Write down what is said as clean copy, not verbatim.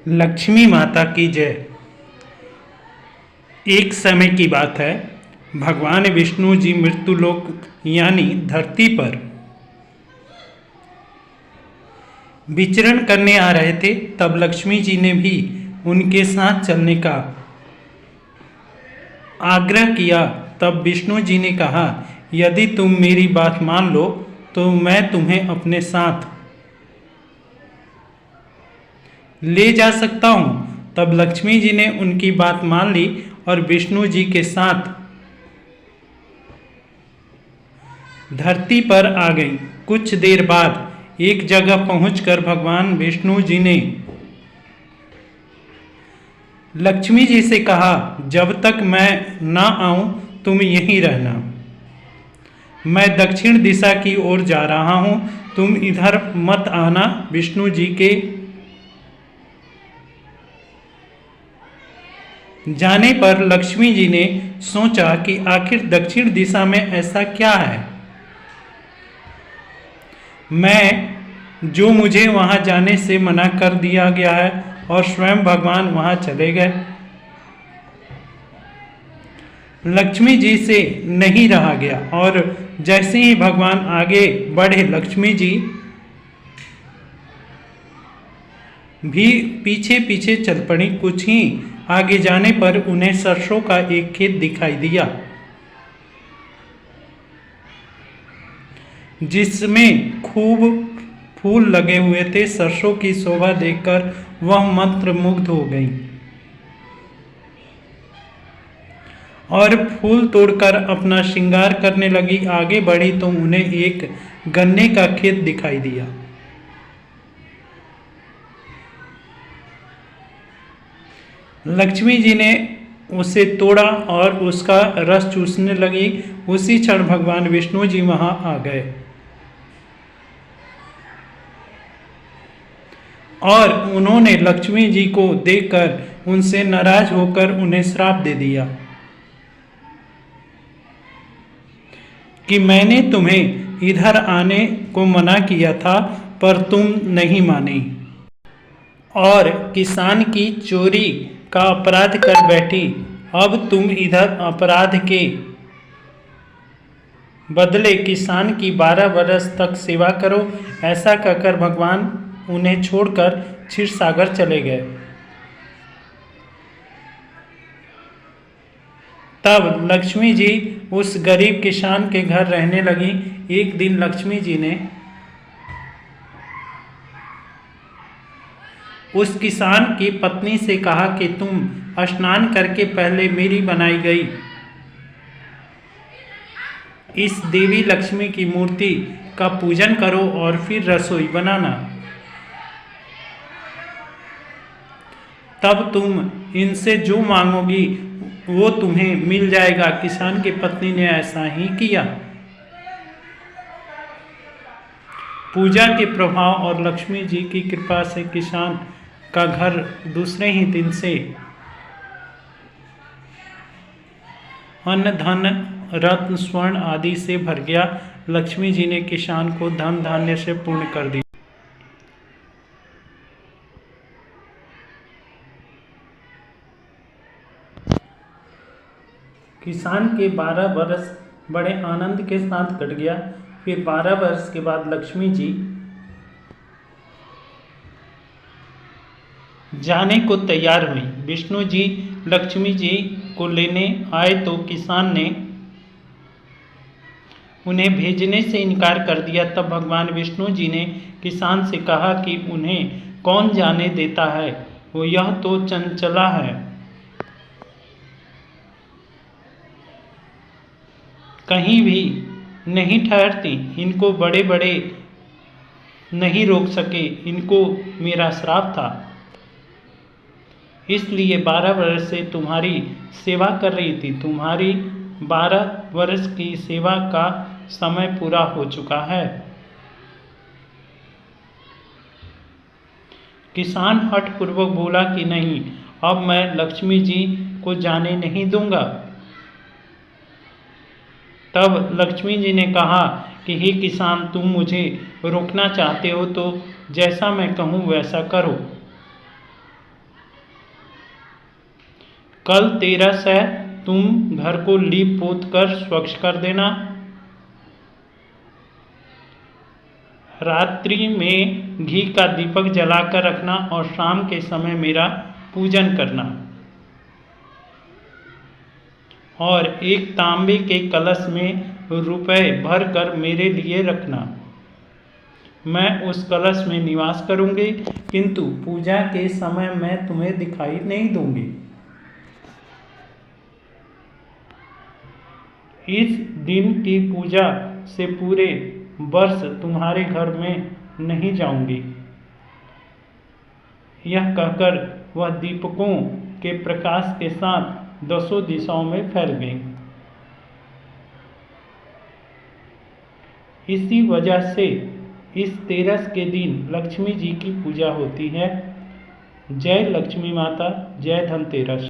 लक्ष्मी माता की जय। एक समय की बात है, भगवान विष्णु जी मृत्युलोक यानी धरती पर विचरण करने आ रहे थे। तब लक्ष्मी जी ने भी उनके साथ चलने का आग्रह किया। तब विष्णु जी ने कहा, यदि तुम मेरी बात मान लो तो मैं तुम्हें अपने साथ ले जा सकता हूँ। तब लक्ष्मी जी ने उनकी बात मान ली और विष्णु जी के साथ धरती पर आ गई। कुछ देर बाद एक जगह पहुंचकर भगवान विष्णु जी ने लक्ष्मी जी से कहा, जब तक मैं ना आऊं तुम यहीं रहना। मैं दक्षिण दिशा की ओर जा रहा हूं, तुम इधर मत आना। विष्णु जी के जाने पर लक्ष्मी जी ने सोचा कि आखिर दक्षिण दिशा में ऐसा क्या है जो मुझे वहां जाने से मना कर दिया गया है, और स्वयं भगवान वहां चले गए। लक्ष्मी जी से नहीं रहा गया और जैसे ही भगवान आगे बढ़े, लक्ष्मी जी भी पीछे पीछे चल पड़ी। कुछ ही आगे जाने पर उन्हें सरसों का एक खेत दिखाई दिया, जिसमें खूब फूल लगे हुए थे। सरसों की शोभा देखकर वह मंत्रमुग्ध हो गई और फूल तोड़कर अपना श्रृंगार करने लगी। आगे बढ़ी तो उन्हें एक गन्ने का खेत दिखाई दिया। लक्ष्मी जी ने उसे तोड़ा और उसका रस चूसने लगी। उसी क्षण भगवान विष्णु जी वहां आ गए और उन्होंने लक्ष्मी जी को देखकर उनसे नाराज होकर उन्हें श्राप दे दिया कि मैंने तुम्हें इधर आने को मना किया था, पर तुम नहीं मानी और किसान की चोरी का अपराध कर बैठी। अब तुम इधर अपराध के बदले किसान की 12 वर्ष तक सेवा करो। ऐसा कहकर भगवान उन्हें छोड़कर क्षीर सागर चले गए। तब लक्ष्मी जी उस गरीब किसान के घर रहने लगी। एक दिन लक्ष्मी जी ने उस किसान की पत्नी से कहा कि तुम स्नान करके पहले मेरी बनाई गई इस देवी लक्ष्मी की मूर्ति का पूजन करो और फिर रसोई बनाना। तब तुम इनसे जो मांगोगी वो तुम्हें मिल जाएगा। किसान की पत्नी ने ऐसा ही किया। पूजा के प्रभाव और लक्ष्मी जी की कृपा से किसान का घर दूसरे ही दिन से अन्न धन रत्न स्वर्ण आदि से भर गया। लक्ष्मी जी ने किसान को धन धान्य से पूर्ण कर दिया। किसान के 12 वर्ष बड़े आनंद के साथ कट गया। फिर 12 वर्ष के बाद लक्ष्मी जी जाने को तैयार हुई। विष्णु जी लक्ष्मी जी को लेने आए तो किसान ने उन्हें भेजने से इनकार कर दिया। तब भगवान विष्णु जी ने किसान से कहा कि उन्हें कौन जाने देता है, वो यह तो चंचला है, कहीं भी नहीं ठहरती। इनको बड़े बड़े नहीं रोक सके, इनको मेरा श्राप था, इसलिए 12 वर्ष से तुम्हारी सेवा कर रही थी। तुम्हारी 12 वर्ष की सेवा का समय पूरा हो चुका है। किसान हठपूर्वक बोला कि नहीं, अब मैं लक्ष्मी जी को जाने नहीं दूंगा। तब लक्ष्मी जी ने कहा कि हे किसान, तुम मुझे रोकना चाहते हो तो जैसा मैं कहूँ वैसा करो। कल तेरस है, तुम घर को लीप पोत कर स्वच्छ कर देना। रात्रि में घी का दीपक जलाकर रखना और शाम के समय मेरा पूजन करना। और एक तांबे के कलश में रुपए भर कर मेरे लिए रखना। मैं उस कलश में निवास करूंगी, किंतु पूजा के समय मैं तुम्हें दिखाई नहीं दूंगी। इस दिन की पूजा से पूरे वर्ष तुम्हारे घर में नहीं जाऊंगी। यह कहकर वह दीपकों के प्रकाश के साथ 10 दिशाओं में फैल गई। इसी वजह से इस तेरस के दिन लक्ष्मी जी की पूजा होती है। जय लक्ष्मी माता, जय धनतेरस।